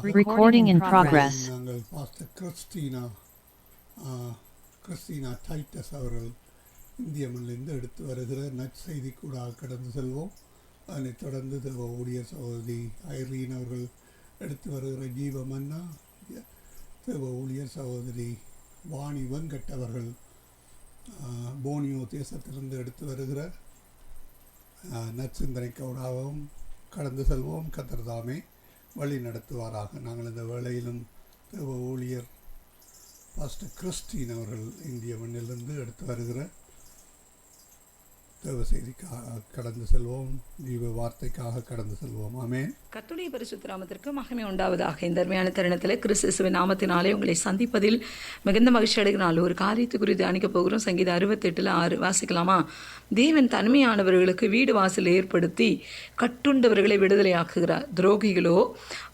Recording in progress. நாங்கள் pastor Christina Titus அவர்கள் இந்திய மண்ணிலிருந்து எடுத்து வருகிற நற்செய்தி கூட கடந்து செல்வோம். அதனைத் தொடர்ந்து தேவ ஊழியர் சகோதரி ஐரீன் அவர்கள் எடுத்து வருகிற ஜீவமன்னா, தேவ ஊழியர் சகோதரி வாணி வெங்கட் அவர்கள் போனியோ தேசத்திலிருந்து எடுத்து வருகிற நற்சிந்தனைக்கூடாகவும் கடந்து செல்வோம். கர்த்தர் தாமே வழி நடத்துவாராக. நாங்கள் இந்த வேளையிலும் தேவ ஊழியர் பாஸ்டர் கிறிஸ்டின் அவர்கள் இந்திய மண்ணிலிருந்து எடுத்து வருகிற தேவ செய்திக்காக கடந்து செல்வோம், ஜீவ வார்த்தைக்காக கடந்து செல்வோம். ஆமென். கர்த்தருடைய பரிசுத்த நாமத்திற்கு மகிமை உண்டாவதாக. இந்த அருமையான தருணத்தில் கிறிஸ்துவின் நாமத்தினாலே உங்களை சந்திப்பதில் மிகுந்த மகிழ்ச்சி அடைகிறாள். ஒரு காரியத்தை குறித்து தியானிக்க போகிறோம். சங்கீதம் 68:6 வாசிக்கலாமா? தேவன் தனிமையானவர்களுக்கு வீடு வாசல் ஏற்படுத்தி கட்டுண்டவர்களை விடுதலையாக்குகிறார், துரோகிகளோ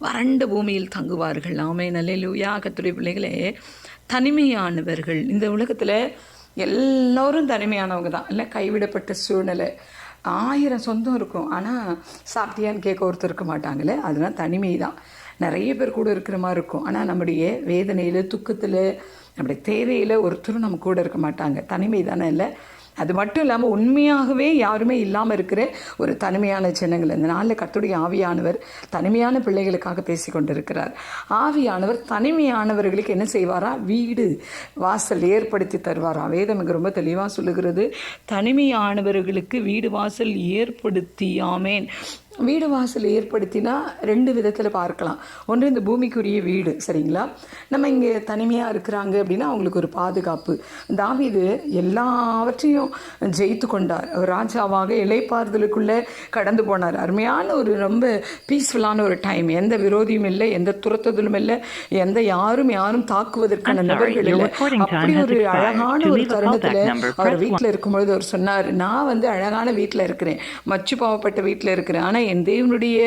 வறண்ட பூமியில் தங்குவார்கள். ஆமென். அல்லேலூயா. கர்த்தருடைய பிள்ளைகளே, தனிமையானவர்கள் இந்த உலகத்தில் எல்லோரும் தனிமையானவங்க தான் இல்லை. கைவிடப்பட்ட சூழ்நிலை, 1000 சொந்தம் இருக்கும், ஆனால் சாப்பிட்டியான்னு கேட்க ஒருத்தர் இருக்க மாட்டாங்களே, அதெல்லாம் தனிமை தான். நிறைய பேர் கூட இருக்கிற மாதிரி இருக்கும், ஆனால் நம்முடைய வேதனையில் துக்கத்தில் நம்முடைய தேவையில் ஒருத்தரும் நம்ம கூட இருக்க மாட்டாங்க. தனிமை தானே இல்லை? அது மட்டும் இல்லாமல் உண்மையாகவே யாருமே இல்லாமல் இருக்கிற ஒரு தனிமையான ஜனங்கள். இந்த நாளில் கர்த்தருடைய ஆவியானவர் தனிமையான பிள்ளைகளுக்காக பேசி கொண்டிருக்கிறார். ஆவியானவர் தனிமையானவர்களுக்கு என்ன செய்வாரா? வீடு வாசல் ஏற்படுத்தி தருவாரா. வேதம் இங்கே ரொம்ப தெளிவாக சொல்லுகிறது, தனிமையானவர்களுக்கு வீடு வாசல் ஏற்படுத்தி. ஆமேன். வீடு வாசல் ஏற்படுத்தினா 2 விதத்தில் பார்க்கலாம். ஒன்று, இந்த பூமிக்குரிய வீடு, சரிங்களா? நம்ம இங்கே தனிமையாக இருக்கிறாங்க அப்படின்னா அவங்களுக்கு ஒரு பாதுகாப்பு. தாவீது எல்லாவற்றையும் ஜெயித்து கொண்டார். ராஜாவாக இளைப்பாறுதலுக்குள்ளே கடந்து போனார். அருமையான ஒரு ரொம்ப பீஸ்ஃபுல்லான ஒரு டைம். எந்த விரோதியும் இல்லை, எந்த துரத்துதலும் இல்லை, எந்த யாரும் தாக்குவதற்கான நபர்கள் இல்லை. அப்படி ஒரு அழகான ஒரு தருணத்தில் அவர் வீட்டில் இருக்கும்பொழுது அவர் சொன்னார், நான் அழகான வீட்டில் இருக்கிறேன், மச்சு பாவப்பட்ட வீட்டில் இருக்கிறேன், ஆனால் என் தேவனுடைய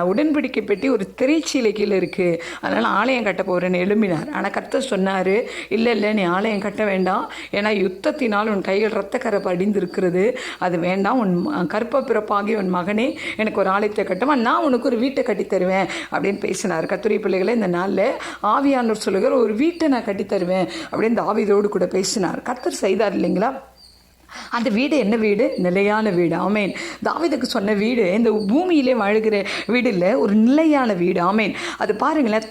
உடன்படிக்கை பெட்டி ஒரு திரைச்சீலை கீழே இருக்குது, அதனால் ஆலயம் கட்ட போகிறேன்னு எழும்பினார். ஆனால் கர்த்தர் சொன்னார், இல்லை நீ ஆலயம் கட்ட வேண்டாம், ஏன்னா யுத்தத்தினால் உன் கைகள் இரத்தக்கரை படிந்திருக்கிறது, அது வேண்டாம். உன் கற்ப பிறப்பாகி உன் மகனே எனக்கு ஒரு ஆலயத்தை கட்டுவான், நான் உனக்கு ஒரு வீட்டை கட்டி தருவேன் அப்படின்னு பேசினார். கர்த்தருடைய பிள்ளைகளை, இந்த நாளில் ஆவியானவர் சொல்லுகிற ஒரு வீட்டை நான் கட்டி தருவேன் அப்படின்னு தாவீதோடு கூட பேசினார். கர்த்தர் செய்தார் இல்லைங்களா? அந்த வீடு என்ன வீடு? நிலையான வீடு. ஆமேன். தாவீதுக்கு சொன்ன வீடு இந்த பூமியிலே வாழ்கிற வீடு இல்லை, ஒரு நிலையான வீடு. ஆமேன். அது பாருங்களேன்,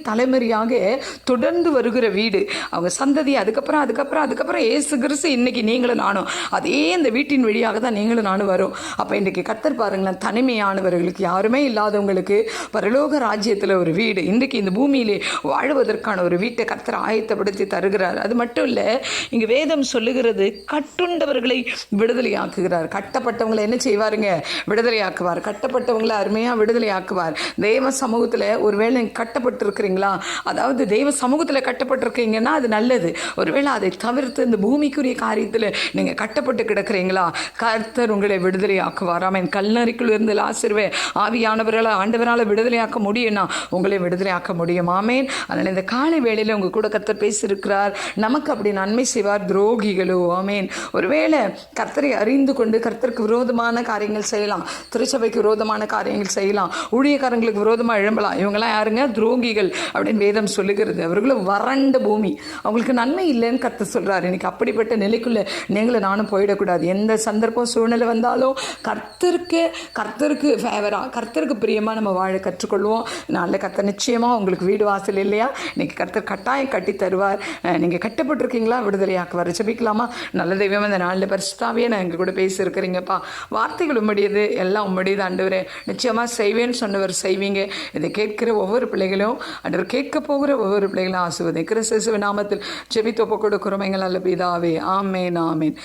தலைமுறையாக தொடர்ந்து வருகிற வீடு. அவங்க சந்ததி அதுக்கப்புறம் ஏசு கிறிஸ்து இன்னைக்கு நீங்களும் நானும் அதே இந்த வீட்டின் வழியாக தான் நீங்களும் நானும் வரும். அப்போ இன்றைக்கு கர்த்தர் பாருங்களேன், தனிமையானவர்களுக்கு, யாருமே இல்லாதவங்களுக்கு பரலோக ராஜ்யத்தில் ஒரு வீடு, இன்றைக்கு இந்த பூமியிலே வாழ்வதற்கான ஒரு வீட்டை கர்த்தர் ஆயத்தப்படுத்தி தருகிறார். அது மட்டும் இல்லை, இங்கே வேதம் சொல்லுகிறது, கட்டுண்டவர்களை விடுதலையாக்குகிறார். கட்டப்பட்டவங்களை என்ன செய்வாருங்க? விடுதலையாக்குவார். கட்டப்பட்டவங்களை அருமையாக விடுதலையாக்குவார். தெய்வ சமூகத்தில் ஒருவேளை நீங்கள் கட்டப்பட்டு இருக்கிறீங்களா? அதாவது தெய்வ சமூகத்தில் கட்டப்பட்டிருக்கீங்கன்னா அது நல்லது. ஒருவேளை அதை தவிர்த்து இந்த பூமிக்குரிய காரியத்தில் நீங்கள் கட்டப்பட்டு கிடக்கிறீங்களா? கர்த்தர் உங்களை விடுதலையாக்குவார். ஆமென். கல்லறைக்குள் இருந்து லாசருவே ஆவியானவரால் ஆண்டவரால் விடுதலையாக்க முடியும்னா உங்களை விடுதலையாக்க முடியும். ஆமென். அதனால் இந்த காலை வேளையில் உங்கள் கூட கர்த்தர் பேசியிருக்கிறார். நமக்கு அப்படி நன்மை செய்வார் துரோகிகளோ. ஆமென். ஒருவேளை கர்த்தரை அறிந்து கொண்டு கர்த்தருக்கு விரோதமான காரியங்கள் செய்யலாம், திருச்சபைக்கு விரோதமான காரியங்கள் செய்யலாம், ஊழியக்காரங்களுக்கு விரோதமாக எழும்பலாம். இவங்கெல்லாம் யாருங்க? துரோகிகள் அப்படின்னு வேதம் சொல்லுகிறது. அவர்களும் வறண்ட பூமி, அவங்களுக்கு நன்மை இல்லைன்னு கர்த்தர் சொல்கிறார். இன்னைக்கு அப்படிப்பட்ட நிலைக்குள்ளே நீங்களும் நானும் போயிடக்கூடாது. எந்த சந்தர்ப்பம் சூழ்நிலை வந்தாலும் கர்த்தருக்கு ஃபேவராக, கர்த்தருக்கு பிரியமாக நம்ம வாழ கற்றுக்கொள்வோம். நாளில் கர்த்தர் நிச்சயமாக உங்களுக்கு வீடு வாசல் இல்லையா, இன்னைக்கு கர்த்தர் கட்டாயம் கட்டி தருவார். நீங்கள் கட்டப்பட்டிருக்கீங்களா? விடுதலையாக்குவார். ஜெபிக்கலாமா? நல்ல தெய்வம், இந்த நாளில் பரிசுத்தாவே நான் எங்கள் கூட பேசியிருக்கிறீங்கப்பா. வார்த்தைகள் உம்முடையது, எல்லாம் உம்முடையது ஆண்டவரே. நிச்சயமாக செய்வேன்னு சொன்னவர் செய்வீங்க. இதை கேட்கிற ஒவ்வொரு பிள்ளைகளும் ஆண்டவர், கேட்க போகிற ஒவ்வொரு பிள்ளைகளும் ஆசீர்வதி கிறிஸ்து நாமத்தில் ஜெபித்து ஒப்புக் கொடுக்கிறோம் எங்கள் நல்ல பிதாவே. ஆமென். ஆமென்.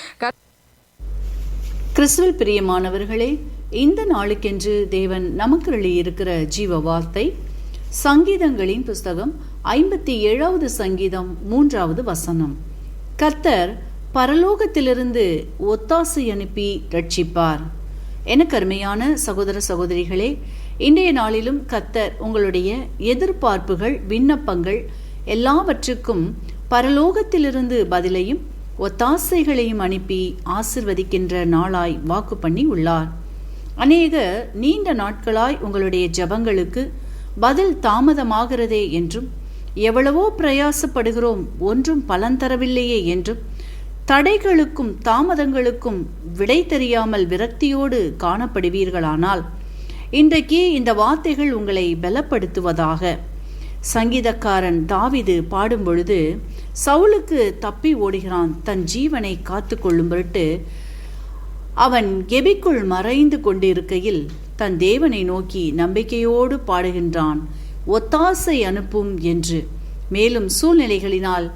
கிறிஸ்துவில் பிரியமானவர்களே, இந்த நாளுக்கென்று தேவன் நமக்கு இருக்கிற ஜீவ வார்த்தை சங்கீதங்களின் புஸ்தகம் 57வது சங்கீதம் 3வது வசனம். கர்த்தர் பரலோகத்திலிருந்து ஒத்தாசை அனுப்பி ரட்சிப்பார். எனக்கு அருமையான சகோதர சகோதரிகளே, இன்றைய நாளிலும் கர்த்தர் உங்களுடைய எதிர்பார்ப்புகள், விண்ணப்பங்கள் எல்லாவற்றுக்கும் பரலோகத்திலிருந்து பதிலையும் ஒத்தாசைகளையும் அனுப்பி ஆசிர்வதிக்கின்ற நாளாய் வாக்கு பண்ணி உள்ளார். அநேக நீண்ட நாட்களாய் உங்களுடைய ஜபங்களுக்கு பதில் தாமதமாகிறதே என்றும், எவ்வளவோ பிரயாசப்படுகிறோம் ஒன்றும் பலன் தரவில்லையே என்றும், தடைகளுக்கும் தாமதங்களுக்கும் விடை தெரியாமல் விரக்தியோடு காணப்படுவீர்களானால், இன்றைக்கு இந்த வார்த்தைகள் உங்களை பலப்படுத்துவதாக. சங்கீதக்காரன் தாவீது பாடும் பொழுது, சவுலுக்கு தப்பி ஓடுகிறான், தன் ஜீவனை காத்து கொள்ளும் பொருட்டு அவன் கெபிக்குள் மறைந்து கொண்டிருக்கையில் தன் தேவனை நோக்கி நம்பிக்கையோடு பாடுகின்றான், ஒத்தாசை அனுப்பும் என்று. மேலும் சூழ்நிலைகளினால்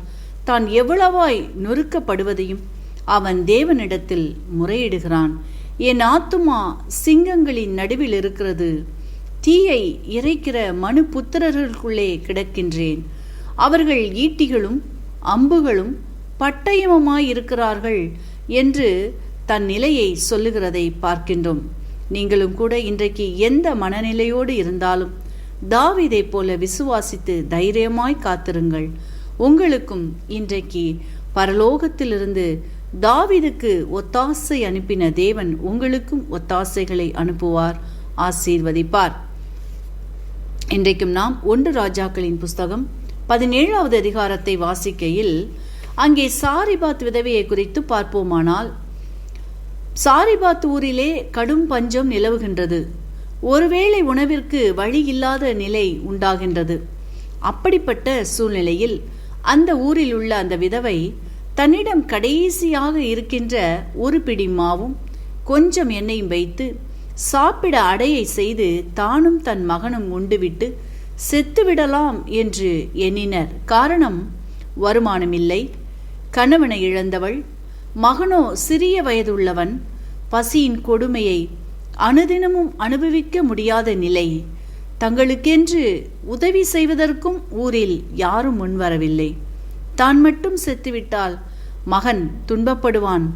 தான் எவ்வளவாய் நொறுக்கப்படுவதையும் அவன் தேவனிடத்தில் முறையிடுகிறான். என் ஆத்துமா சிங்கங்களின் நடுவில் இருக்கிறது, தீயை இறைக்கிற மனு புத்திரர்களுக்குள்ளே கிடக்கின்றேன். அவர்கள் ஈட்டிகளும் அம்புகளும் பட்டயமுமாயிருக்கிறார்கள் என்று தன் நிலையை சொல்லுகிறதை பார்க்கின்றோம். நீங்களும் கூட இன்றைக்கு எந்த மனநிலையோடு இருந்தாலும் தாவீதை போல விசுவாசித்து தைரியமாய் காத்திருங்கள். உங்களுக்கும் இன்றைக்கு பரலோகத்திலிருந்து தாவீதுக்கு ஒத்தாசை அனுப்பின தேவன் உங்களுக்கும் ஒத்தாசைகளை அனுப்புவார், ஆசீர்வதிப்பார். இன்றைக்கும் நாம் 1 ராஜாக்களின் புஸ்தகம் 17வது அதிகாரத்தை வாசிக்கையில் அங்கே சாரிபாத் விதவையை குறித்து பார்ப்போமானால், சாரிபாத் ஊரிலே கடும் பஞ்சம் நிலவுகின்றது. ஒருவேளை உணவிற்கு வழி இல்லாத நிலை உண்டாகின்றது. அப்படிப்பட்ட சூழ்நிலையில் அந்த ஊரில் உள்ள அந்த விதவை தன்னிடம் கடைசியாக இருக்கின்ற ஒரு பிடி மாவும் கொஞ்சம் எண்ணெயும் வைத்து சாப்பிட அடையை செய்து தானும் தன் மகனும் உண்டுவிட்டு செத்துவிடலாம் என்று எண்ணினர். காரணம், வருமானம் இல்லை, கணவனை இழந்தவள், மகனோ சிறிய வயதுள்ளவன், பசியின் கொடுமையை அனுதினமும் அனுபவிக்க முடியாத நிலை. தங்களுக்கென்று உதவி செய்வதற்கும் ஊரில் யாரும் முன்வரவில்லை. தான் மட்டும் செத்துவிட்டால் மகன் துன்பப்படுவான்,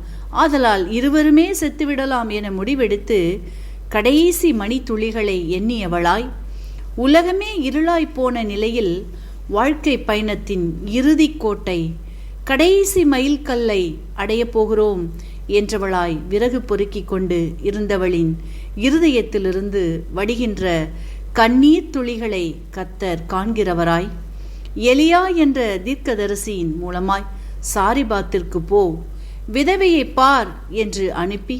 ஆதலால் இருவருமே செத்துவிடலாம் என முடிவெடுத்து கடைசி மணித்துளிகளை எண்ணியவளாய், உலகமே இருளாய் போன நிலையில் வாழ்க்கை பயணத்தின் இறுதி கோட்டை, கடைசி மைல்கல்லை அடையப் போகிறோம் என்றவளாய் விறகு பொறுக்கிக் கொண்டு இருந்தவளின் இருதயத்திலிருந்து வடிகின்ற கண்ணீர் துளிகளை கர்த்தர் காண்கிறவராய், எலியா என்ற தீர்க்கதரிசியின் மூலமாய் சாரிபாத்திற்கு போ, விதவையை பார் என்று அனுப்பி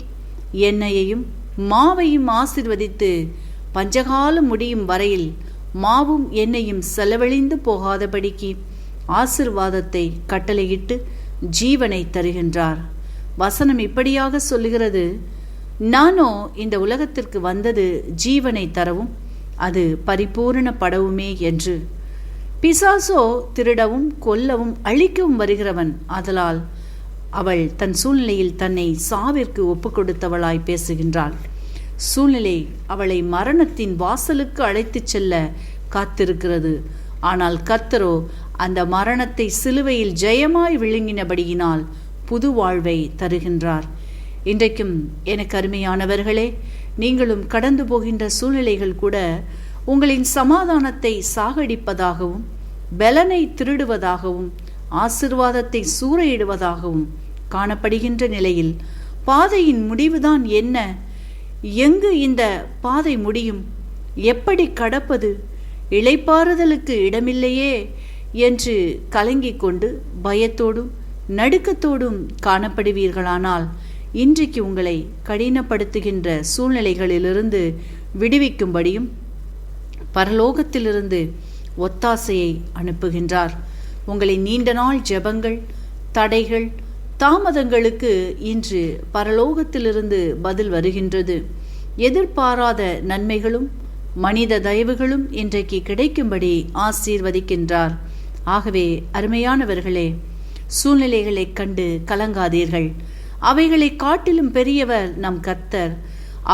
எண்ணெயையும் மாவையும் ஆசீர்வதித்து பஞ்சகாலம் முடியும் வரையில் மாவும் எண்ணெயும் செலவழிந்து போகாதபடிக்கு ஆசீர்வாதத்தை கட்டளையிட்டு ஜீவனை தருகின்றார். வசனம் இப்படியாக சொல்லுகிறது, நானோ இந்த உலகத்திற்கு வந்தது ஜீவனை தரவும் அது பரிபூரணப்படவுமே என்று. பிசாசோ திருடவும் கொல்லவும் அழிக்கவும் வருகிறவன். ஆதலால் அவள் தன் சூழ்நிலையில் தன்னை சாவிற்கு ஒப்பு கொடுத்தவளாய் பேசுகின்றாள். சூழ்நிலை அவளை மரணத்தின் வாசலுக்கு அழைத்துச் செல்ல காத்திருக்கிறது. ஆனால் கர்த்தரோ அந்த மரணத்தை சிலுவையில் ஜெயமாய் விழுங்கினபடியினால் புது வாழ்வை தருகின்றார். இன்றைக்கும் எனக்கு அருமையானவர்களே, நீங்களும் கடந்து போகின்ற சூழ்நிலைகள் கூட உங்களின் சமாதானத்தை சாகடிப்பதாகவும், பலனை திருடுவதாகவும், ஆசீர்வாதத்தை சூறையிடுவதாகவும் காணப்படுகின்ற நிலையில் பாதையின் முடிவுதான் என்ன? எங்கு இந்த பாதை முடியும்? எப்படி கடப்பது? இளைப்பாறுதலுக்கு இடமில்லையே என்று கலங்கிக் கொண்டு பயத்தோடும் நடுக்கத்தோடும் காணப்படுவீர்களானால், இன்றைக்கு உங்களை கடினப்படுத்துகின்ற சூழ்நிலைகளிலிருந்து விடுவிக்கும்படியும் பரலோகத்திலிருந்து ஒத்தாசையை அனுப்புகின்றார். உங்களின் நீண்ட நாள் ஜெபங்கள், தடைகள், தாமதங்களுக்கு இன்று பரலோகத்திலிருந்து பதில் வருகின்றது. எதிர்பாராத நன்மைகளும் மனித தயவுகளும் இன்றைக்கு கிடைக்கும்படி ஆசீர்வதிக்கின்றார். ஆகவே அருமையானவர்களே, சூழ்நிலைகளை கண்டு கலங்காதீர்கள். அவைகளை காட்டிலும் பெரியவர் நம் கர்த்தர்.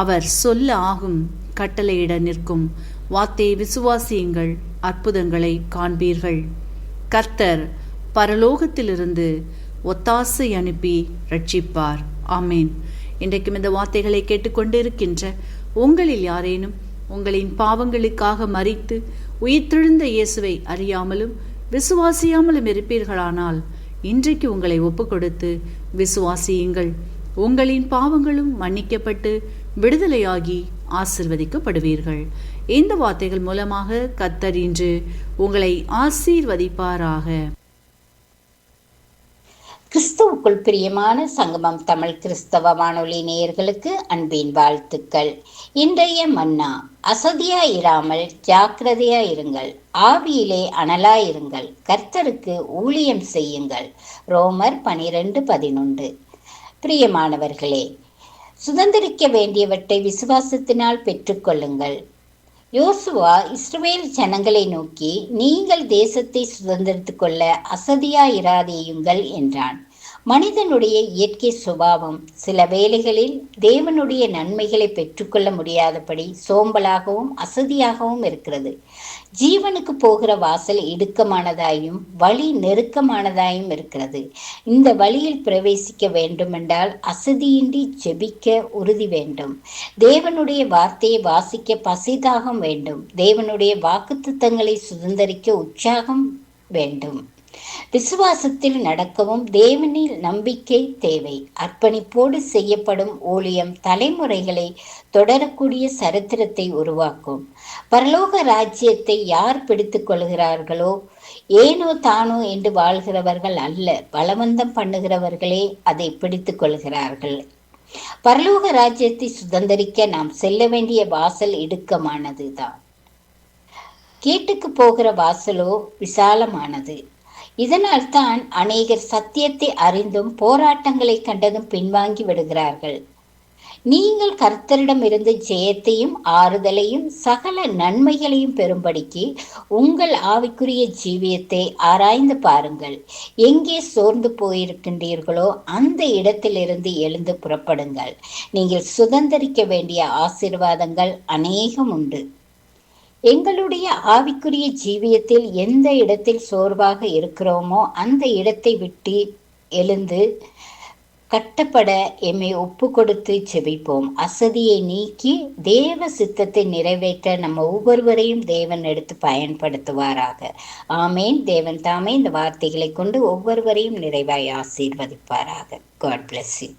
அவர் சொல்ல ஆகும், கட்டளையிட நிற்கும். வார்த்தையை விசுவாசியுங்கள், அற்புதங்களை காண்பீர்கள். கர்த்தர் பரலோகத்திலிருந்து ஒத்தாசை அனுப்பி ரட்சிப்பார். ஆமேன். இன்றைக்கும் இந்த வார்த்தைகளை கேட்டுக்கொண்டிருக்கின்ற உங்களில் யாரேனும் உங்களின் பாவங்களுக்காக மரித்து உயிர்த்தெழுந்த இயேசுவை அறியாமலும் விசுவாசியாமலும் இருப்பீர்களானால், இன்றைக்கு உங்களை ஒப்பு கொடுத்து விசுவாசியுங்கள். உங்களின் பாவங்களும் மன்னிக்கப்பட்டு விடுதலையாகி ஆசிர்வதிக்கப்படுவீர்கள். இந்த வார்த்தைகள் மூலமாக கர்த்தர் இன்று உங்களை ஆசீர்வதிப்பாராக. கிறிஸ்துவுக்குள் பிரியமான சங்கமம் தமிழ் கிறிஸ்தவ வானொலி நேயர்களுக்கு அன்பின் வாழ்த்துக்கள். இன்றைய மன்னா: அசதியாயிராமல் ஜாக்கிரதையாயிருங்கள், ஆவியிலே அனலாயிருங்கள், கர்த்தருக்கு ஊழியம் செய்யுங்கள். ரோமர் 12:11. பிரியமானவர்களே, சுதந்திரிக்க வேண்டியவற்றை விசுவாசத்தினால் பெற்றுக்கொள்ளுங்கள். யோசுவா இஸ்ரவேல் ஜனங்களை நோக்கி, நீங்கள் தேசத்தை சுதந்திரித்துக் கொள்ள அசதியாயிராதேயுங்கள் என்றான். மனிதனுடைய இயற்கை சுபாவம் சில வேளைகளில் தேவனுடைய நன்மைகளை பெற்றுக்கொள்ள முடியாதபடி சோம்பலாகவும் அசதியாகவும் இருக்கிறது. ஜீவனுக்கு போகிற வாசல் இடுக்கமானதாயும் வழி நெருக்கமானதாயும் இருக்கிறது. இந்த வழியில் பிரவேசிக்க வேண்டுமென்றால் அசதியின்றி ஜெபிக்க உறுதி வேண்டும். தேவனுடைய வார்த்தையை வாசிக்க பசிதாகம் வேண்டும். தேவனுடைய வாக்குத்தத்தங்களை சுதந்திரிக்க உற்சாகம் வேண்டும். விசுவாசத்தில் நடக்கவும் தேவனில் நம்பிக்கை தேவை. அர்ப்பணிப்போடு செய்யப்படும் ஊழியம் தலைமுறைகளை தொடரக்கூடிய சரித்திரத்தை உருவாக்கும். பரலோக ராஜ்யத்தை யார் பிடித்துக் கொள்கிறார்களோ, ஏனோ தானோ என்று வாழ்கிறவர்கள் அல்ல, பலவந்தம் பண்ணுகிறவர்களே அதை பிடித்துக் கொள்கிறார்கள். பரலோக ராஜ்யத்தை சுதந்திரிக்க நாம் செல்ல வேண்டிய வாசல் இடுக்கமானதுதான். கேட்டுக்கு போகிற வாசலோ விசாலமானது. இதனால் தான் அநேகர் சத்தியத்தை அறிந்தும் போராட்டங்களை கண்டதும் பின்வாங்கி விடுகிறார்கள். நீங்கள் கர்த்தரிடமிருந்து ஜெயத்தையும் ஆறுதலையும் சகல நன்மைகளையும் பெறும்படிக்கு உங்கள் ஆவிக்குரிய ஜீவியத்தை ஆராய்ந்து பாருங்கள். எங்கே சோர்ந்து போயிருக்கின்றீர்களோ அந்த இடத்திலிருந்து எழுந்து புறப்படுங்கள். நீங்கள் சுதந்திரிக்க வேண்டிய ஆசீர்வாதங்கள் அநேகம் உண்டு. எங்களுடைய ஆவிக்குரிய ஜீவியத்தில் எந்த இடத்தில் சோர்வாக இருக்கிறோமோ அந்த இடத்தை விட்டு எழுந்து கட்டப்பட எம்மை ஒப்பு கொடுத்து செபிப்போம். அசதியை நீக்கி தேவ சித்தத்தை நிறைவேற்ற நம்ம ஒவ்வொருவரையும் தேவன் எடுத்து பயன்படுத்துவாராக. ஆமேன். தேவன் தாமே இந்த வார்த்தைகளை கொண்டு ஒவ்வொருவரையும் நிறைவாய் ஆசீர்வதிப்பாராக. God bless you.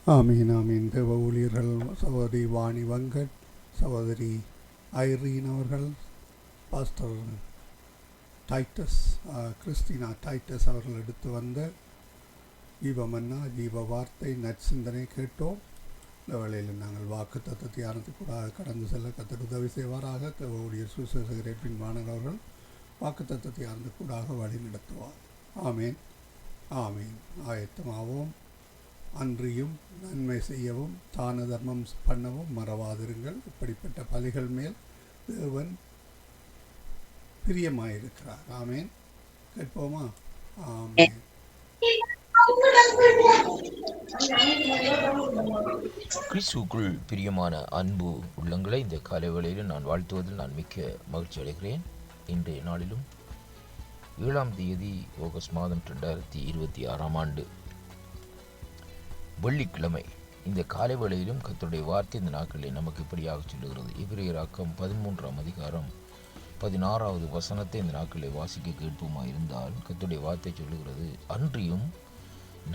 ஆமீன் ஆமீன். தேவ ஊழியர்கள் சகோதரி வாணி வெங்கட், சகோதரி ஐரீன் அவர்கள், பாஸ்டர் டைட்டஸ் கிறிஸ்டினா டைட்டஸ் அவர்கள் எடுத்து வந்த ஜீவமன்னா ஜீவ வார்த்தை நற்சிந்தனை கேட்டோம். இந்த வேளையில் நாங்கள் வாக்கு தத்துவ தியானத்துக்கூடாக கடந்து செல்ல கர்த்தர் உதவி செய்வாராக. தேவ ஊழியர் சுசேசகரை பின்வாணர் அவர்கள் வாக்கு தத்துவ தியானத்துக்கூடாக வழி நடத்துவார். ஆமீன் ஆமீன். ஆயத்தமாவோம். அன்றியும் நன்மை செய்யவும் தான தர்மம் பண்ணவும் மறவாதிருங்கள். இப்படிப்பட்ட பலிகள் மேல் தேவன் பிரியமாயிருக்கிறார். ஆமேன். கேட்போமா? ஆமேன். கிறிஸ்துவுக்குள் பிரியமான அன்பு உள்ளங்களை இந்த காலை வேளையில் நான் வாழ்த்துவதில் நான் மிக்க மகிழ்ச்சி அடைகிறேன். இன்றைய நாளிலும் 7ஆம் தேதி ஆகஸ்ட் மாதம் 2026ஆம் ஆண்டு வெள்ளிக்கிழமை இந்த காலை வேளையிலும் கர்த்தருடைய வார்த்தை இந்த நாட்களில் நமக்கு இப்படியாக சொல்லுகிறது. எபிரேயராக்கம் 13ஆம் அதிகாரம் 16வது வசனத்தை இந்த நாட்களில் வாசிக்க கேட்போமா இருந்தால் கர்த்தருடைய வார்த்தை சொல்லுகிறது, அன்றியும்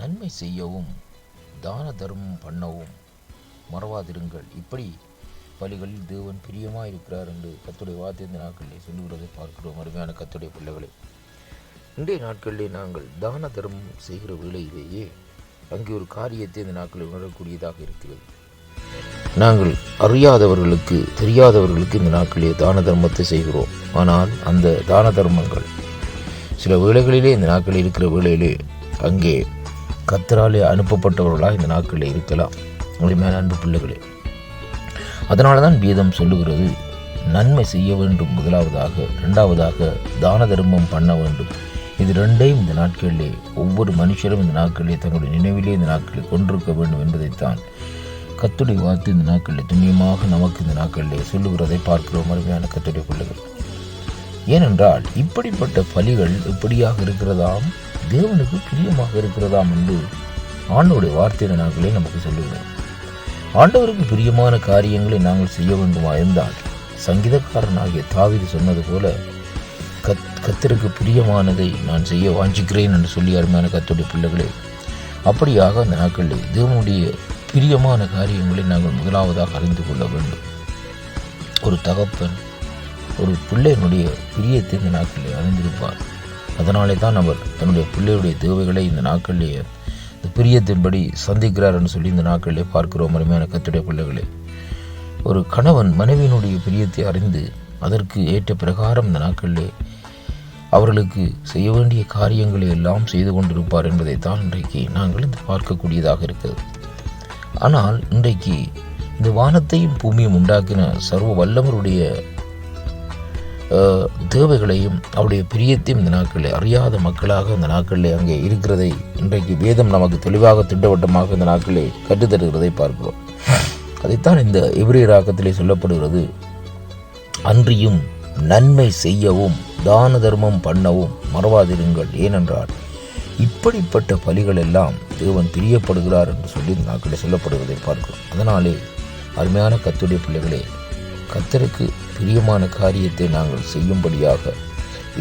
நன்மை செய்யவும் தான தர்மம் பண்ணவும் மறவாதிருங்கள். இப்படி பலிகளில் தேவன் பிரியமாக இருக்கிறார் என்று கர்த்தருடைய வார்த்தை இந்த நாட்களில் சொல்லுகிறதை பார்க்கிறோம். அருமையான கர்த்தருடைய பிள்ளைகளை, இன்றைய நாட்களிலே நாங்கள் தான தர்மம் செய்கிற வேளையிலேயே அங்கே ஒரு காரியத்தை இந்த நாட்களில் உணரக்கூடியதாக இருக்கிறது. நாங்கள் அறியாதவர்களுக்கு தெரியாதவர்களுக்கு இந்த நாட்களிலே தான தர்மத்தை செய்கிறோம். ஆனால் அந்த தான தர்மங்கள் சில வேளைகளிலே இந்த நாட்களில் இருக்கிற வேளையிலே அங்கே கர்த்தராலே அனுப்பப்பட்டவர்களாக இந்த நாட்களில் இருக்கலாம். உண்மையான அன்பு பிள்ளைகளே, அதனால தான் வேதம் சொல்லுகிறது, நன்மை செய்ய வேண்டும் முதலாவதாக, இரண்டாவதாக தான தர்மம் பண்ண வேண்டும். இது ரெண்டையும் இந்த நாட்களிலே ஒவ்வொரு மனுஷரும் இந்த நாட்களிலே தன்னுடைய நினைவிலே இந்த நாட்களில் கொண்டிருக்க வேண்டும் என்பதைத்தான் கர்த்தருடைய வார்த்தை இந்த நாட்களில் துணியமாக நமக்கு இந்த நாட்களிலே சொல்லுகிறதை பார்க்கிறோம். அருமையான கர்த்தருடைய பிள்ளைகள், ஏனென்றால் இப்படிப்பட்ட பலிகள் எப்படியாக இருக்கிறதாம், தேவனுக்கு பிரியமாக இருக்கிறதாம் என்று ஆண்டவருடைய வார்த்தை இந்த நாட்களே நமக்கு சொல்லுகிறோம். ஆண்டவருக்கு பிரியமான காரியங்களை நாங்கள் செய்ய வேண்டுமா இருந்தால் சங்கீதக்காரனாகிய தாவீது சொன்னது போல கர்த்தருக்கு பிரியமானதை நான் செய்ய வாஞ்சிக்கிறேன் என்று சொல்லி அருமையான கர்த்தருடைய பிள்ளைகளே அப்படியாக அந்த நாட்களில் தேவனுடைய பிரியமான காரியங்களை நாங்கள் முதலாவதாக அறிந்து கொள்ள வேண்டும். ஒரு தகப்பன் ஒரு பிள்ளையினுடைய பிரியத்தை இந்த நாட்களில் அறிந்திருப்பார். அதனாலே தான் அவர் தன்னுடைய பிள்ளையுடைய தேவைகளை இந்த நாட்களிலேயே இந்த பிரியத்தின்படி சந்திக்கிறார் என்று சொல்லி இந்த நாட்களிலே பார்க்கிறோம். அருமையான கர்த்தருடைய பிள்ளைகளே, ஒரு கணவன் மனைவியினுடைய பிரியத்தை அறிந்து அதற்கு ஏற்ற பிரகாரம் இந்த நாட்களிலே அவர்களுக்கு செய்ய வேண்டிய காரியங்களை எல்லாம் செய்து கொண்டிருப்பார் என்பதைத்தான் இன்றைக்கு நாங்கள் பார்க்கக்கூடியதாக இருக்கிறது. ஆனால் இன்றைக்கு இந்த வானத்தையும் பூமியும் உண்டாக்கின சர்வ வல்லவருடைய தேவைகளையும் அவருடைய பிரியத்தையும் இந்த நாட்களில் அறியாத மக்களாக இந்த நாட்களில் அங்கே இருக்கிறதை இன்றைக்கு வேதம் நமக்கு தெளிவாக திட்டவட்டமாக இந்த நாட்களில் கற்றுத்தருகிறதை பார்க்கிறோம். அதைத்தான் இந்த எபிரேயர் ஆக்கத்திலே சொல்லப்படுகிறது. அன்றியும் நன்மை செய்யவும் தான தர்மம் பண்ணவும் மறவாதிருங்கள், ஏனென்றால் இப்படிப்பட்ட பலிகள் எல்லாம் தேவன் பிரியப்படுகிறார் என்று சொல்லி இந்த நாட்களில் சொல்லப்படுவதை பார்க்கிறோம். அதனாலே அருமையான கர்த்தருடைய பிள்ளைகளே, கர்த்தருக்கு பிரியமான காரியத்தை நாங்கள் செய்யும்படியாக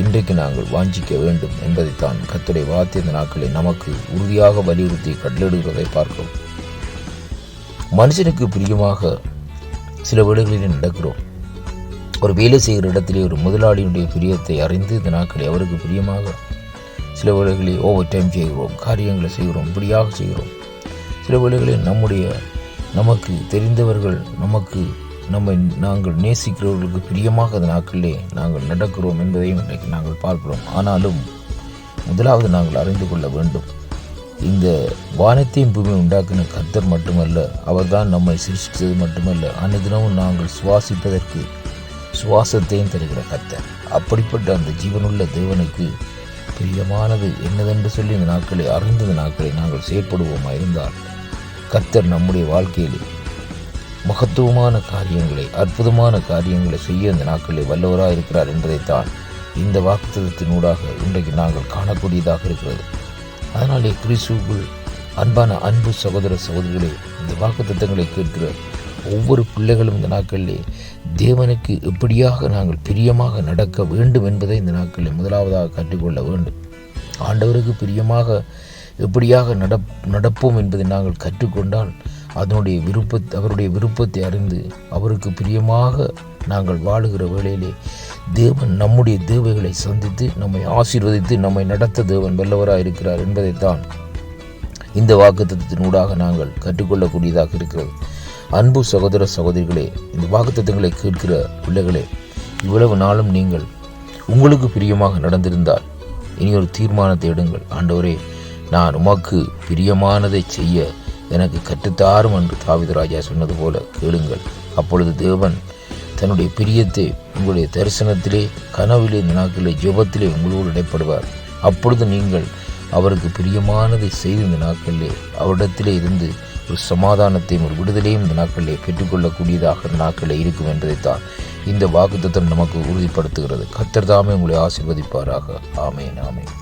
இன்றைக்கு நாங்கள் வாஞ்சிக்க வேண்டும் என்பதைத்தான் கர்த்தருடைய வார்த்தை இந்த நாட்களில் நமக்கு உறுதியாக வலியுறுத்தி கட்டளையிடுகிறதை பார்க்கிறோம். மனுஷனுக்கு பிரியமாக சில வேளைகளில் நடக்கிறோம். ஒரு வேலை செய்கிற இடத்திலே ஒரு முதலாளியுடைய பிரியத்தை அறிந்து இந்த நாட்களை அவருக்கு பிரியமாக சில வேளைகளில் ஓவர் டைம் செய்கிறோம், காரியங்களை செய்கிறோம், இப்படியாக செய்கிறோம். சில வேளைகளில் நமக்கு தெரிந்தவர்கள் நாங்கள் நேசிக்கிறவர்களுக்கு பிரியமாக அந்த நாட்களிலே நாங்கள் நடக்கிறோம் என்பதையும் இன்றைக்கு நாங்கள் பார்க்கிறோம். ஆனாலும் முதலாவது நாங்கள் அறிந்து கொள்ள வேண்டும், இந்த வானத்தையும் பூமியை உண்டாக்கின கர்த்தர் மட்டுமல்ல, அவர்தான் நம்மை சிருஷ்டித்தது மட்டுமல்ல, அனுதினமும் நாங்கள் சுவாசிப்பதற்கு சுவாசத்தையும் தருகிற கர்த்தர். அப்படிப்பட்ட அந்த ஜீவனுள்ள தேவனுக்கு பிரியமானது என்னதென்று சொல்லி இந்த நாட்களை அறிந்த நாட்களை நாங்கள் செயற்படுவோமா இருந்தால் கர்த்தர் நம்முடைய வாழ்க்கையிலே மகத்துவமான காரியங்களை, அற்புதமான காரியங்களை செய்ய இந்த நாட்களில் வல்லவராக இருக்கிறார் என்பதைத்தான் இந்த வாக்குத்தத்தத்தினூடாக இன்றைக்கு நாங்கள் காணக்கூடியதாக இருக்கிறது. அதனாலே கிறிஸ்துவுக்குள் அன்பான அன்பு சகோதர சகோதரிகளே, இந்த வாக்குத்தத்தங்களை கேட்கிற ஒவ்வொரு பிள்ளைகளும் இந்த நாட்களிலே தேவனுக்கு எப்படியாக நாங்கள் பிரியமாக நடக்க வேண்டும் என்பதை இந்த நாட்களில் முதலாவதாக கற்றுக்கொள்ள வேண்டும். ஆண்டவருக்கு பிரியமாக எப்படியாக நடப்போம் என்பதை நாங்கள் கற்றுக்கொண்டால் அவருடைய விருப்பத்தை அறிந்து அவருக்கு பிரியமாக நாங்கள் வாழுகிற வேளையிலே தேவன் நம்முடைய தேவைகளை சந்தித்து நம்மை ஆசீர்வதித்து நம்மை நடத்த தேவன் வல்லவராக இருக்கிறார் என்பதைத்தான் இந்த வாக்குத்தத்தத்தினூடாக நாங்கள் கற்றுக்கொள்ளக்கூடியதாக இருக்கிறது. அன்பு சகோதர சகோதரிகளே, இந்த வாக்குத்தத்தங்களை கேட்கிற பிள்ளைகளே, இவ்வளவு நாளும் நீங்கள் உங்களுக்கு பிரியமாக நடந்திருந்தால் இனி ஒரு தீர்மானத்தை எடுங்கள். ஆண்டவரே, நான் உமக்கு பிரியமானதை செய்ய எனக்கு கற்றுத்தாரும் என்று தாவீது ராஜா சொன்னது போல கேளுங்கள். அப்பொழுது தேவன் தன்னுடைய பிரியத்தை உங்களுடைய தரிசனத்திலே, கனவிலே, இந்த நாட்களிலே, ஜெபத்திலே உங்களோடு இடைப்படுவார். அப்பொழுது நீங்கள் அவருக்கு பிரியமானதை செய்து இந்த நாட்களிலே அவரிடத்திலே இருந்து ஒரு சமாதானத்தையும் ஒரு விடுதலையும் இந்த நாட்களிலே பெற்றுக்கொள்ளக்கூடியதாக நாட்களிலே இருக்கும் என்பதைத்தான் இந்த வாக்குத்தத்தம் நமக்கு உறுதிப்படுத்துகிறது. கர்த்தர் தாமே உங்களை ஆசீர்வதிப்பாராக. ஆமென், ஆமென்.